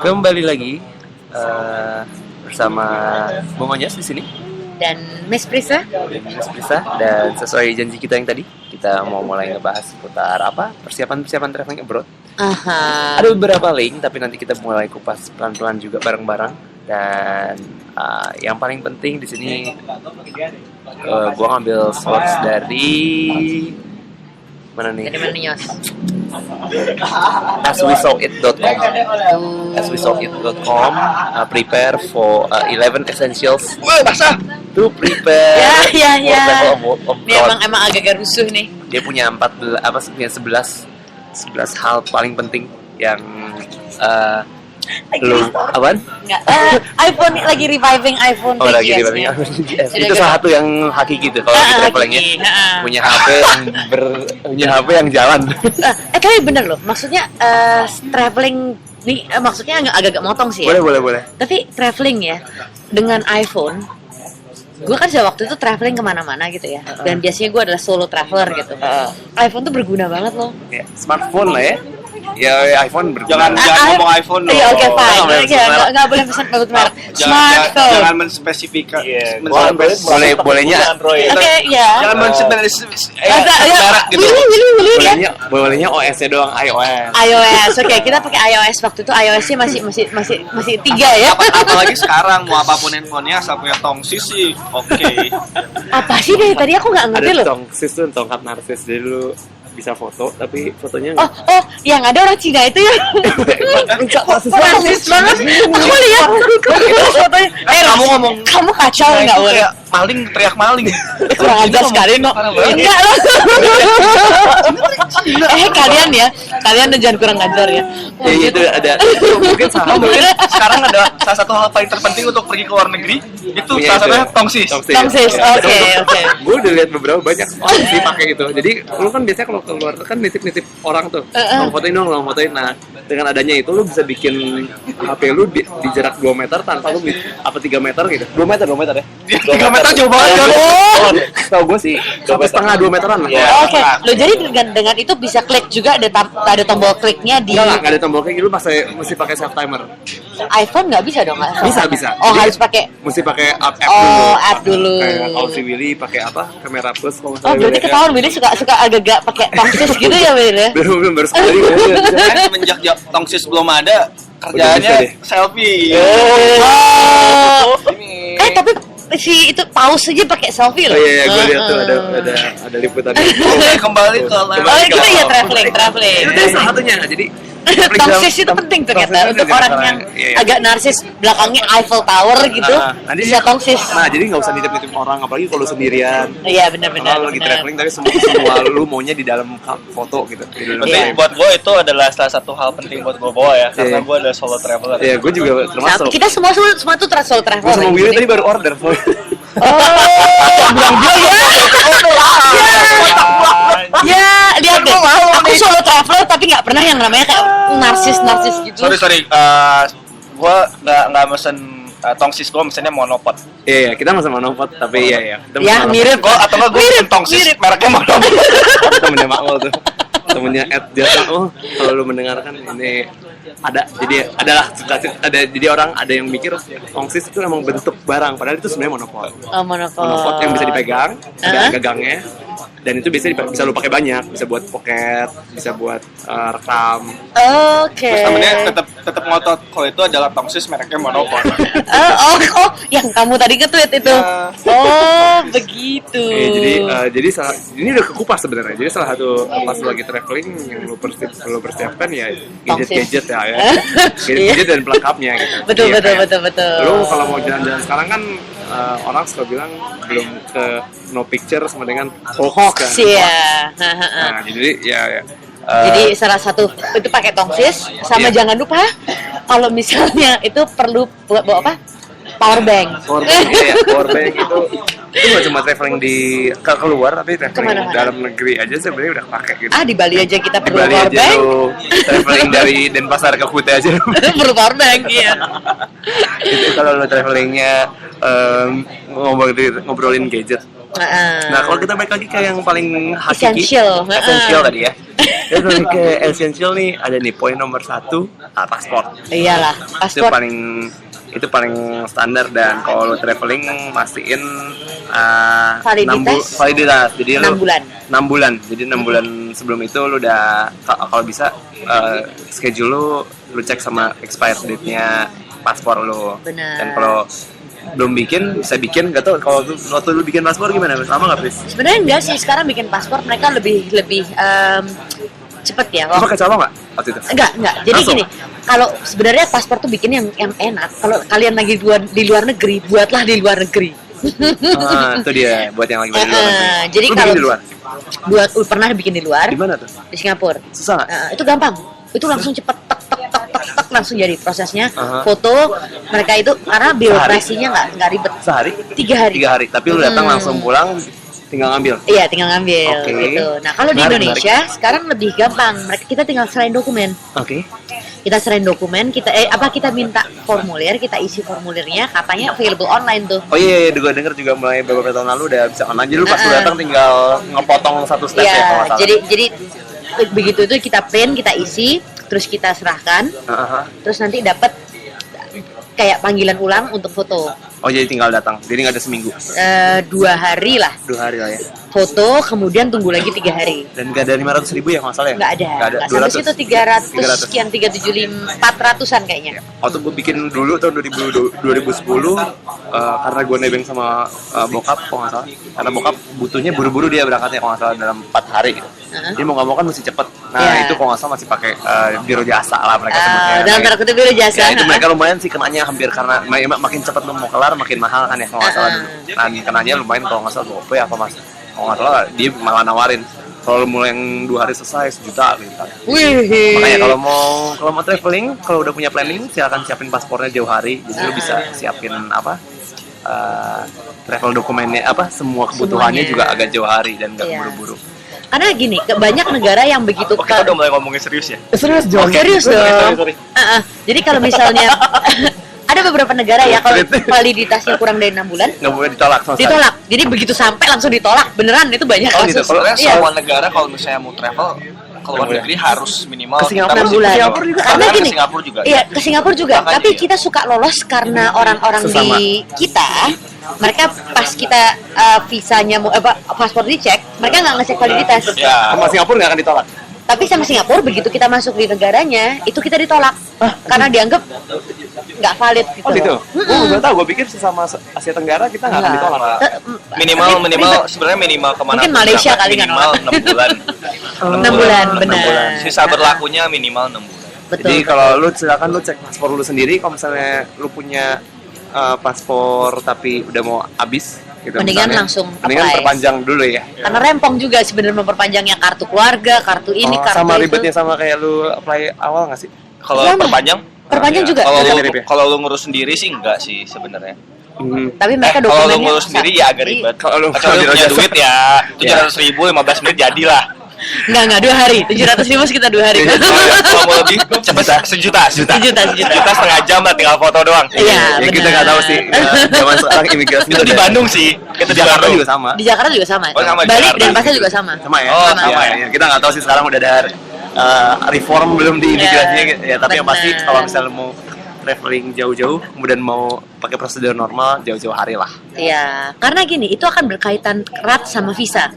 Kembali lagi bersama Bung Onyas di sini dan Miss Prisa. Dan sesuai janji kita yang tadi, kita mau mulai ngebahas seputar apa persiapan traveling abroad. Aha. Ada beberapa link, tapi nanti kita mulai kupas pelan-pelan juga bareng-bareng. Dan yang paling penting di sini, gua ngambil source dari mana nih? Dari mana Nyos? aswesawit.com prepare for 11 essentials to prepare Ya. for travel Ini emang agak rusuh nih. Dia punya 11 hal paling penting yang lu apaan? Enggak. iPhone lagi reviving iPhone. Lagi reviving iPhone. Itu salah satu yang hakiki gitu kalau travelingnya punya HP yang jalan. Tapi bener loh, maksudnya traveling nih, maksudnya agak motong sih ya. Boleh. Tapi traveling ya dengan iPhone, gue kan waktu itu traveling kemana-mana gitu ya. Dan biasanya gue adalah solo traveler gitu. iPhone tuh berguna banget loh. Ya, smartphone lah ya. Ya iPhone berguna. Jangan ngomong iPhone loh. Iya, oke, fine. Nggak boleh pesan merek. Smartphone. Jangan menspesifikkan. Bolehnya Android. Oke, ya. Jangan menspesifikkan merek gitu. Willy. bolehnya OS-nya doang, iOS. iOS, oke, kita pakai iOS waktu itu. iOS-nya masih 3 ya. Apalagi sekarang mau apapun handphonenya asal punya tongsis sih, oke. Apa sih dari tadi aku nggak ngerti Ada loh. tongsis tuh, tongkat narsis. Jadi lu bisa foto tapi fotonya Oh, yang ada orang Cina itu ya. Narsis banget. Aku lihat fotonya. Kamu kacau nggak boleh. Maling teriak maling. Kurang ajar sekali, no. Enggak loh. Kalian jangan kurang ajar ya. Ya itu ada mungkin salah Mungkin sekarang ada salah satu hal paling terpenting untuk pergi ke luar negeri itu salah satunya tongsis. Tongsis, oke. Gue udah lihat beberapa banyak orang sih pakai itu. Jadi lu kan biasanya kalau keluar kan nitip orang tuh, mau fotoin dong. Nah, dengan adanya itu lu bisa bikin HP lu di jarak 2 meter tanpa lu 3 meter gitu. 2 meter ya. 3 meter jauh banget kan. Tahu gue sih sampai setengah 2 meteran lah. Oke. Lo jadi dengan itu bisa klik juga, ada tombol kliknya di. Enggak ada tombol klik, lu mesti pakai self timer. iPhone nggak bisa dong? Bisa. Oh, Jadi, harus pakai. Mesti pakai app app dulu. Kayak kalau si Willy pakai apa? Kamera plus kalau Oh, berarti ketahuan Willy suka agak pakai tongsis gitu ya, Willy ya? Belum baru sekali. Semenjak tongsis belum ada, kerjaannya selfie. Tapi si itu pause aja pakai selfie loh. Oh iya, gue lihat tuh ada liputannya. Oke, kembali ke Kita ya traveling. Itu salah satunya. Jadi tongsis itu penting ternyata untuk orang yang agak narsis, belakangnya Eiffel Tower gitu, bisa tongsis. Nah, jadi nggak usah nitip orang, apalagi kalau sendirian. Iya, benar. Kalau lagi traveling tapi semua lu maunya di dalam foto gitu. Penting buat gue itu adalah salah satu hal penting buat gue bawa ya, karena gue adalah solo traveler. Iya, gue juga termasuk. Kita semua tuh solo traveler. Sama Willy tadi baru order. Ya, lihat deh. Aku solo traveler tapi nggak pernah yang namanya kayak narsis gitu. Sorry. Gue nggak mesen tongsis, gue mesennya monopod. Iya, kita mesen monopod tapi iya. Ya, mirip kok. Atau nggak gue mesen tongsis mereknya monopod. Temennya Makmul tuh. Temennya @jasa. Kalau lu mendengarkan ini jadi orang ada yang mikir tongsis itu emang bentuk barang, padahal itu sebenarnya monopod. Monopod yang bisa dipegang, ada gagangnya, dan itu bisa lu pakai banyak, bisa buat pocket, bisa buat rekam. Oke. Terus temennya tetap ngotot kalau itu adalah tongsis mereknya monopod. Yang kamu tadi nge-tweet itu. Begitu. Jadi ini udah kekupas sebenarnya. Jadi salah satu pas lu lagi traveling yang lu persiapkan ya gadget ya. Gadget dan pelengkapnya gitu. Betul. Lu kalau mau jalan-jalan sekarang kan orang suka bilang belum ke no picture sama dengan hoax ya. Nah, jadi ya. Jadi salah satu itu pakai tongsis sama jangan lupa kalau misalnya itu perlu buat bawa apa? Power bank. Power bank itu nggak cuma traveling keluar tapi traveling dalam negeri aja sebenarnya udah pakai gitu. Di Bali aja kita perlu Bali power aja bank. Traveling dari Denpasar ke Kuta aja perlu power bank ya. Itu kalau lo travelingnya ngobrolin gadget. Nah, kalau kita balik lagi ke yang paling hakiki, Essential. essential tadi ya. Ya, balik ke essential nih, ada nih poin nomor 1, paspor. Iyalah, paspor. Itu paling standar, dan kalau lo traveling mastiin validitas. Jadi 6 bulan. 6 bulan. Jadi 6 bulan sebelum itu lo udah kalau bisa schedule lu cek sama expired date-nya paspor lo. Benar. Dan kalau belum bikin, bisa bikin. Gak tau kalau waktu lu bikin paspor gimana? Lama nggak, Pris? Sebenarnya enggak sih, sekarang bikin paspor mereka lebih cepet ya. Lu pakai calo nggak waktu itu? Enggak. Jadi Langsung? gini, kalau sebenarnya paspor tuh bikin yang enak. Kalau kalian lagi di luar negeri, buatlah di luar negeri. Itu dia buat yang lagi di luar negeri. Jadi Lu kalau bikin di luar? pernah bikin di luar. Di mana tuh? Di Singapura. Susah nggak? Itu gampang. Itu langsung cepet tek langsung jadi prosesnya. Aha. Foto mereka itu karena birokrasinya nggak ribet. Sehari? 3 hari. 3 hari. Tapi lu datang langsung pulang, tinggal ngambil. Iya, tinggal ngambil Oke. gitu. Nah, kalau di Menarik, Indonesia sekarang lebih gampang. Kita tinggal serahin dokumen. Oke. Kita serahin dokumen, kita minta formulir, kita isi formulirnya, katanya available online tuh. Oh iya, gue denger juga mulai beberapa tahun lalu udah bisa online. Jadi lu pas lu datang tinggal ngepotong satu step ya kalau Iya, nggak salah. jadi begitu itu kita print, kita isi, terus kita serahkan, terus nanti dapat kayak panggilan ulang untuk foto. Oh jadi tinggal datang. Jadi nggak ada seminggu. 2 hari lah 2 hari lah ya. foto, kemudian tunggu lagi 3 hari. Dan nggak ada 500.000 ya kalau nggak salah ya? Nggak ada. Nggak sampai situ 300 sekian, 375, 400-an kayaknya. Waktu gue bikin dulu tahun 2010 karena gue nebeng sama bokap kalau nggak salah. Karena bokap butuhnya buru-buru, dia berangkatnya kalau nggak salah dalam 4 hari gitu. Jadi mau nggak mau kan mesti cepet. Nah Iya. itu kalau nggak salah masih pakai biro jasa lah mereka sebutnya. Dalam tanda kutip biro jasa. Ya itu mereka lumayan sih kenanya, hampir karena makin cepet lu mau kelar makin mahal kan ya kalau nggak salah dulu. Nah kenanya lumayan kalau nggak salah GoPay apa mas. Kalau nggak salah dia malah nawarin kalau mulai yang 2 hari selesai 1 juta gitu. Wih. Makanya kalau mau traveling, kalau udah punya planning, silakan siapin paspornya jauh hari. Jadi lu bisa siapin travel dokumennya semua kebutuhannya Semuanya. juga agak jauh hari dan nggak Iya. buru-buru. Karena gini, banyak negara yang begitu Oh, kita udah mulai ngomongin serius ya? Serius Serius dong. Sorry. Jadi kalau misalnya ada beberapa negara ya kalau validitasnya kurang dari 6 bulan Nggak boleh ditolak sama sekali. ditolak. Jadi begitu sampai langsung ditolak. Beneran itu banyak Oh, gitu. kasus. Sebenarnya Iya. semua negara kalau misalnya mau travel ke luar negeri harus minimal Ke Singapura. kita 6 bulan. Ke Singapura juga. Karena Bahkan gini, ke Singapura juga. iya ke Singapura juga. Bahkan Tapi iya. kita suka lolos karena orang-orang Sesama. di kita, mereka pas kita visanya paspor dicek, mereka nggak ngecek validitas. Ya. Sama Singapura nggak akan ditolak. Tapi sama Singapura begitu kita masuk di negaranya, itu kita ditolak karena dianggap nggak valid gitu. Oh gitu. loh. Oh nggak tahu. Gue pikir sesama Asia Tenggara kita nggak akan Nggak. ditolak. Minimal sebenarnya minimal kemana Mungkin pun Malaysia berangkat, kali kan minimal 6 bulan. 6 bulan, benar. Sisa berlakunya minimal 6 bulan. Betul. Jadi kalau lu silakan lu cek paspor lu sendiri. Kalau misalnya lu punya paspor tapi udah mau habis gitu, Mendingan misalnya, langsung mendingan apply. perpanjang dulu ya. Karena rempong juga sebenarnya memperpanjangnya kartu keluarga, kartu ini, kartu sama itu. ribetnya sama kayak lu apply awal nggak sih? Kalau Sama. perpanjang? Perpanjang juga. Kalau lu, Mirip ya? kalau lu ngurus sendiri sih enggak sih sebenarnya. Tapi mereka Kalau lu dokumennya ngurus sendiri ya agak ribet. Kalau lu Kecuali lu biro punya jasa. duit ya 700.000 15 menit jadilah. Enggak 2 hari. 700.000 sekitar 2 hari. Kalau mau lebih cepet sejuta. Sejuta. Sejuta setengah jam lah tinggal foto doang. Iya, Ya kita benar. nggak tahu sih. Zaman sekarang imigrasi Itu di Bandung sih. Kita di Jakarta Bandung juga sama. Di Jakarta juga sama. Oh, sama di Balik Jakarta. dan Pasar juga sama. Sama ya. Oh, Iya, sama ya. iya. Kita nggak tahu sih sekarang udah ada reform belum di imigrasinya gitu. Ya, tapi yang pasti benar. kalau misalnya mau traveling jauh-jauh, kemudian mau pakai prosedur normal jauh-jauh hari lah. Iya, karena gini, itu akan berkaitan erat sama visa.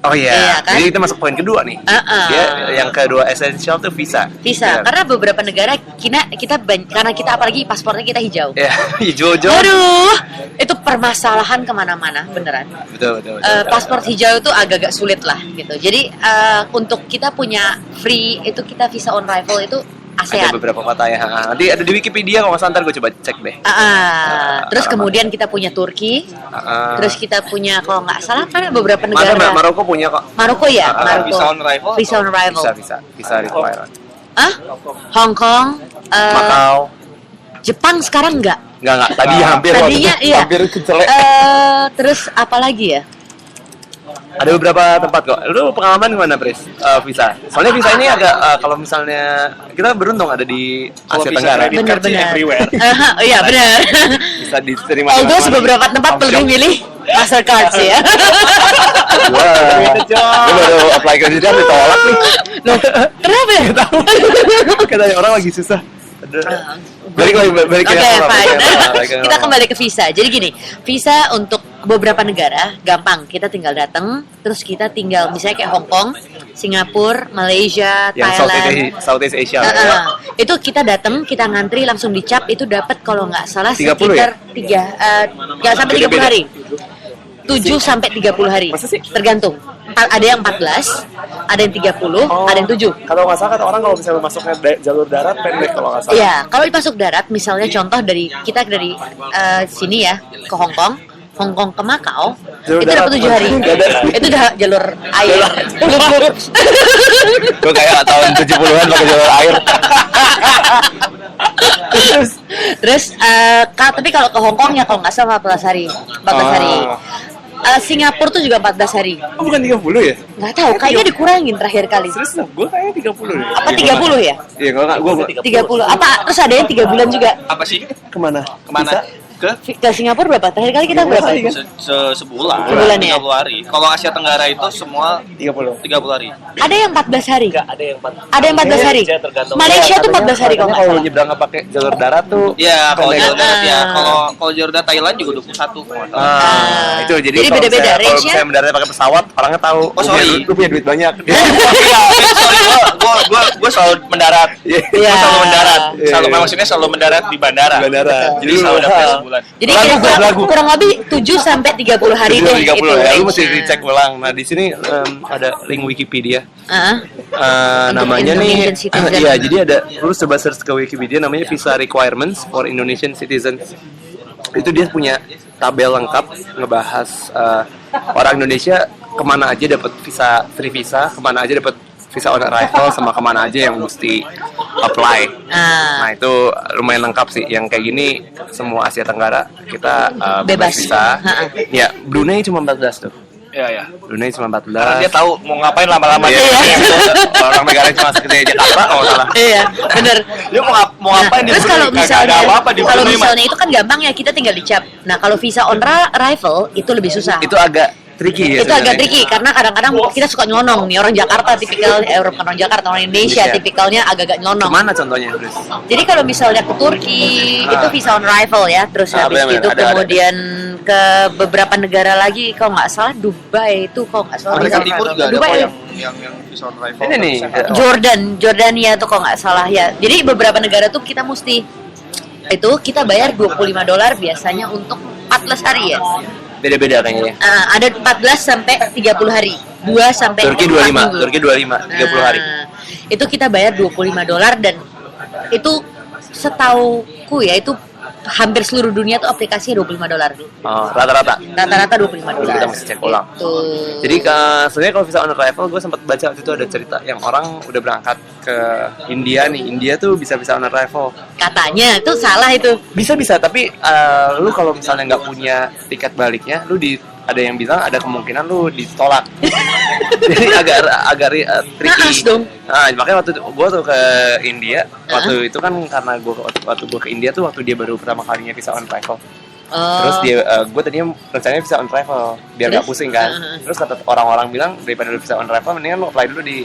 Oh iya, Iya, kan? jadi kita masuk poin kedua nih. Dia yang kedua essential tuh visa. Visa, Iya. karena beberapa negara karena kita apalagi paspornya kita hijau. Ya, hijau-hijau. Aduh, itu permasalahan kemana-mana, beneran. Betul. Paspor hijau itu agak-agak sulit lah gitu. Jadi untuk kita punya free itu kita visa on arrival itu Ada ASEAN. beberapa kata ya. Nanti ada di Wikipedia kalau nggak salah, ntar gue coba cek deh. Terus kemudian kita punya Turki. Terus kita punya kalau nggak salah kan ada beberapa negara. Maroko punya kok. Maroko ya, Maroko. Visa on arrival. Visa on arrival. Bisa require. Hong Kong, Macau. Jepang sekarang nggak. Enggak. Tadi hampir. Tadinya iya. Hampir kecelek. Terus apa lagi ya? Ada beberapa tempat kok. Lu pengalaman gimana, Pris? Visa. Soalnya visa ini agak kalau misalnya kita beruntung ada di Asia Tenggara. Benar-benar. everywhere. Iya benar. Bisa diterima. Although beberapa tempat lebih milih Mastercard sih ya. Gua baru apply ke sini ditolak nih. Loh, kenapa ya? Katanya orang lagi susah. Balik Oke, ke fine. Kita kembali ke visa. Jadi gini, visa untuk beberapa negara gampang. Kita tinggal datang, terus kita tinggal misalnya kayak Hong Kong, Singapura, Malaysia, yang Thailand. Southeast Asia. Itu kita datang, kita ngantri langsung dicap, itu dapat kalau nggak salah 30 sekitar 3 sampai 30 hari. 7 sampai 30 hari. Masa sih? Tergantung. Ada yang 14, ada yang 30, ada yang 7. Kalau nggak salah kata orang kalau misalnya masuknya jalur darat pendek kalau nggak salah. Iya, kalau masuk darat, misalnya contoh dari kita dari sini ya ke Hong Kong ke Makau, Jalur itu dapat darat. 7 hari. Itu udah jalur air. Gue kayak tahun 70-an pakai jalur air. Terus tapi kalau ke Hong Kong ya kalau nggak salah 14 hari. 14 hari. Singapura tuh juga 14 hari. Oh, bukan 30 ya? Nggak tahu, kayaknya dikurangin terakhir kali. Serius lah, gue kayaknya 30 deh. Apa 30 ya? Iya, kalau nggak gue 30. Apa terus ada yang 3 bulan juga? Apa sih? kemana? Kemana? Ke Ke Singapura berapa? Terakhir kali kita berapa? sebulan. Sebulan ya? 30 hari. Kalau Asia Tenggara itu semua 30. 30 hari. Ada yang 14 hari. Ada yang 4. Ada yang 14 hari. Malaysia tuh 14 hari kalau nggak Kalau salah. nyebrang nggak pakai jalur darat tuh. Iya, kalau pendek. jalur darat ya. Ah. Kalau jalur darat Thailand juga 21 kalau nggak salah. Itu jadi, Jadi kalau beda-beda misalnya- kalau range-nya. misalnya mendaratnya pakai pesawat, orangnya tahu. Oh, sorry. Lu punya duit banyak. Sorry, gue selalu mendarat. Iya. Iya. Gue selalu mendarat. Iya, Selalu iya. maksudnya selalu mendarat di bandara. Bandara. Jadi selalu dapat sebulan. Jadi Lagu, kira-kira lagu. kurang lebih 7 sampai 30 hari deh 30 itu. ya, lu mesti range-nya. dicek ulang. Nah, di sini ada link Wikipedia. Ah. Untuk Namanya nih, Indonesian citizen. iya, jadi ada, lu coba search ke Wikipedia namanya Visa Requirements for Indonesian Citizens. Itu dia punya tabel lengkap ngebahas orang Indonesia kemana aja dapat visa, free visa, kemana aja dapat visa on arrival, sama kemana aja yang mesti apply. Nah, itu lumayan lengkap sih. Yang kayak gini semua Asia Tenggara kita Bebas. visa. Ha-ha. Ya, Brunei cuma 14 tuh. Iya, iya. Brunei cuma 14. Karena dia tahu mau ngapain lama-lama. Iya. Orang negara cuma segede Jakarta kalau nggak salah. Iya, bener. Dia mau ngapain di Terus Brunei? kalau Kagak misalnya, ada apa-apa di kalau Brunei, Mas. misalnya itu kan gampang ya, kita tinggal dicap. Nah, kalau visa on arrival itu lebih susah. Itu agak tricky ya. Itu agak sebenarnya. tricky karena kadang-kadang kita suka nyonong nih orang Jakarta tipikal bukan orang Jakarta, orang Indonesia Indonesia. tipikalnya agak-agak nyonong. Kemana contohnya, Bruce? Jadi kalau misalnya ke Turki itu visa on arrival ya, terus habis bener, itu ada. kemudian ke beberapa negara lagi kalau nggak salah Dubai itu kalau nggak salah Amerika visa- Timur juga ada Dubai, kok yang visa on arrival. Ini nih. Jordania tuh kalau nggak salah ya. Jadi beberapa negara tuh kita mesti itu kita bayar $25 biasanya untuk 14 hari ya. Beda-beda kayaknya. Ada 14 sampai 30 hari. 2 sampai Turki 4 25, minggu. Turki 25, 30 hari. Itu kita bayar $25 dan itu setauku ya itu hampir seluruh dunia tuh aplikasinya $25. Oh, rata-rata. Rata-rata $25. Jadi kita mesti cek ulang. Gitu. Jadi sebenarnya kalau visa on arrival gue sempat baca waktu itu ada cerita yang orang udah berangkat ke India nih. India tuh bisa visa on arrival. Katanya itu salah itu. Bisa tapi lu kalau misalnya nggak punya tiket baliknya, ada yang bilang ada kemungkinan lu ditolak. Jadi agak tricky. Naas dong. Nah, makanya waktu gua tuh ke India, waktu itu kan karena waktu gua ke India tuh waktu dia baru pertama kalinya visa on arrival. Terus gue tadinya rencananya visa on arrival biar nggak Terus? pusing kan. Terus kata orang-orang bilang daripada lu visa on arrival mendingan lu apply dulu di